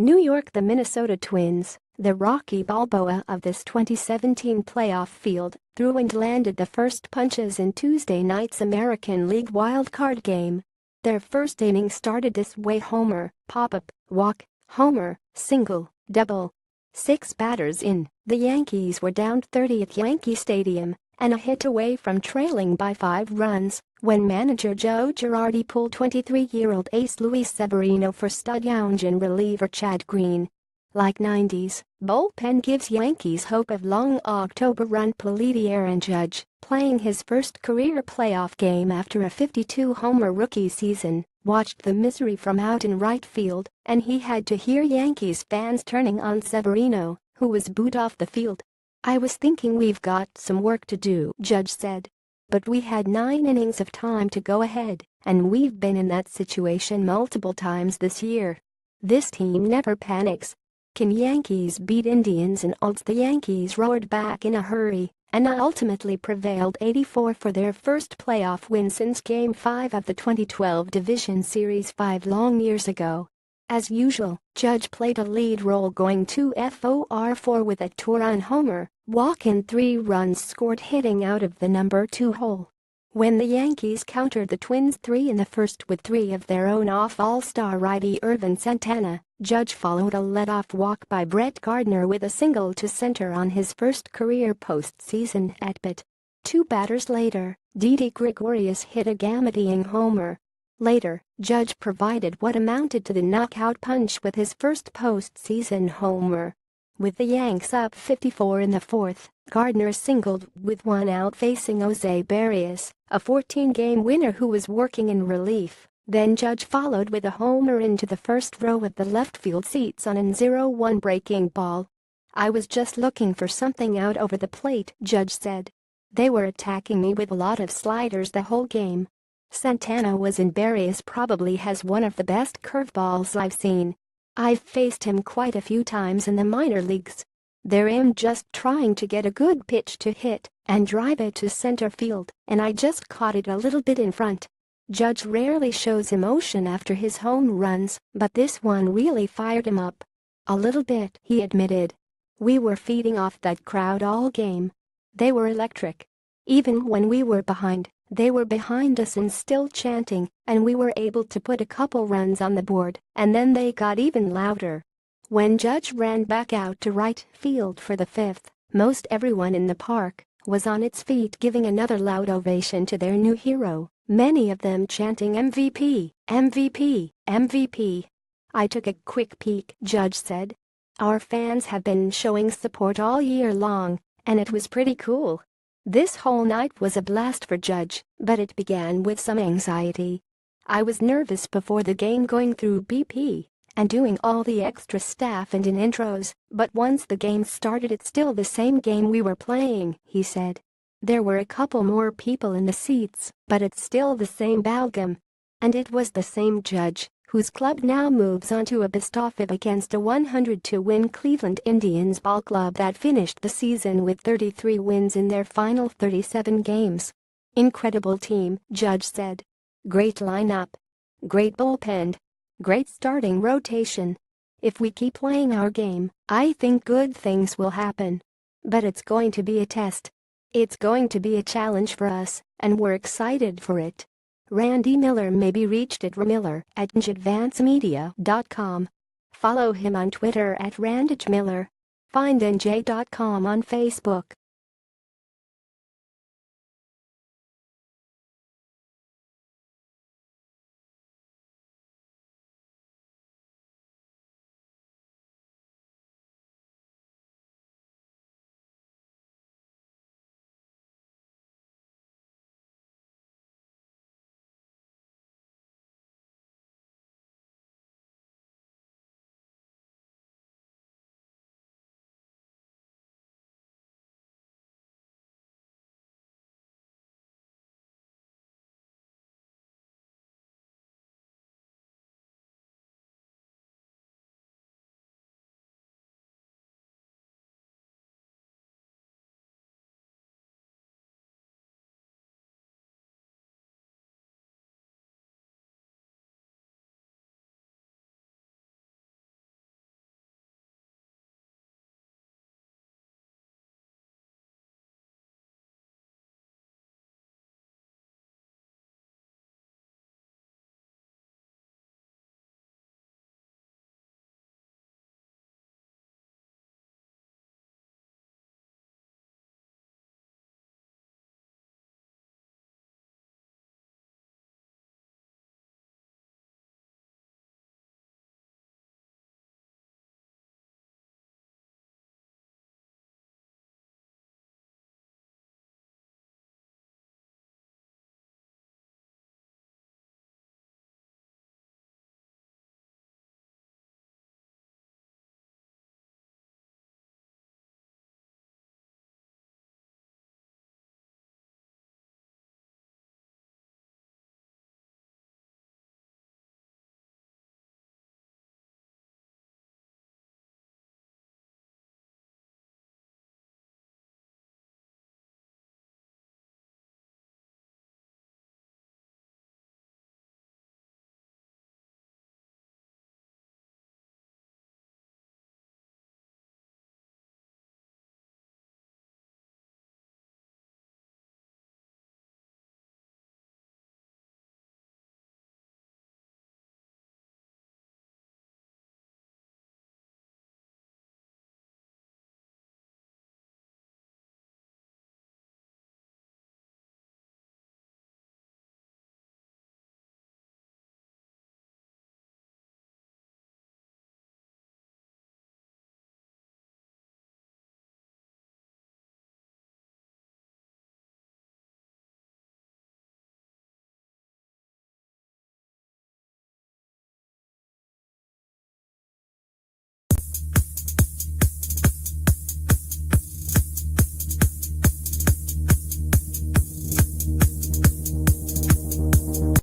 New York. The Minnesota Twins, the Rocky Balboa of this 2017 playoff field, threw and landed the first punches in Tuesday night's American League wildcard game. Their first inning started this way: homer, pop-up, walk, homer, single, double. 6 batters in, the Yankees were down 30 at Yankee Stadium and a hit away from trailing by 5 runs when manager Joe Girardi pulled 23-year-old ace Luis Severino for stud young reliever Chad Green. Like 90s, bullpen gives Yankees hope of long October run. Aaron Judge, playing his first career playoff game after a 52-homer rookie season, watched the misery from out in right field, and he had to hear Yankees fans turning on Severino, who was booed off the field. "I was thinking we've got some work to do," Judge said. "But we had 9 innings of time to go ahead, and we've been in that situation multiple times this year. This team never panics. Can Yankees beat Indians and Olds?" The Yankees roared back in a hurry and ultimately prevailed 84 for their first playoff win since Game 5 of the 2012 Division Series 5 long years ago. As usual, Judge played a lead role, going 2 for 4 with a two-run homer, walk and 3 runs scored, hitting out of the number 2 hole. When the Yankees countered the Twins 3 in the first with 3 of their own off All-Star righty Ervin Santana, Judge followed a leadoff walk by Brett Gardner with a single to center on his first career postseason at-bat. 2 batters later, Didi Gregorius hit a game-tying homer. Later, Judge provided what amounted to the knockout punch with his first postseason homer. With the Yanks up 54 in the fourth, Gardner singled with 1 out facing Jose Barrios, a 14-game winner who was working in relief. Then Judge followed with a homer into the first row of the left field seats on an 0-1 breaking ball. "I was just looking for something out over the plate," Judge said. "They were attacking me with a lot of sliders the whole game. Santana was in. Barrios probably has one of the best curveballs I've seen. I've faced him quite a few times in the minor leagues. I'm just trying to get a good pitch to hit and drive it to center field, and I just caught it a little bit in front." Judge rarely shows emotion after his home runs, but this one really fired him up. "A little bit," he admitted. "We were feeding off that crowd all game. They were electric. Even when we were behind, they were behind us and still chanting, and we were able to put a couple runs on the board, and then they got even louder." When Judge ran back out to right field for the 5th, most everyone in the park was on its feet giving another loud ovation to their new hero, many of them chanting MVP, MVP, MVP. "I took a quick peek," Judge said. "Our fans have been showing support all year long, and it was pretty cool." This whole night was a blast for Judge, but it began with some anxiety. "I was nervous before the game, going through BP and doing all the extra staff and in intros, but once the game started it's still the same game we were playing," he said. "There were a couple more people in the seats, but it's still the same ballgame." And it was the same Judge, whose club now moves on to a best-of against a 100-win Cleveland Indians ball club that finished the season with 33 wins in their final 37 games. "Incredible team," Judge said. "Great lineup. Great bullpen. Great starting rotation. If we keep playing our game, I think good things will happen. But it's going to be a test. It's going to be a challenge for us, and we're excited for it." Randy Miller may be reached at ramidgeadvancemedia.com. Follow him on Twitter at randagemiller. Find NJ.com on Facebook.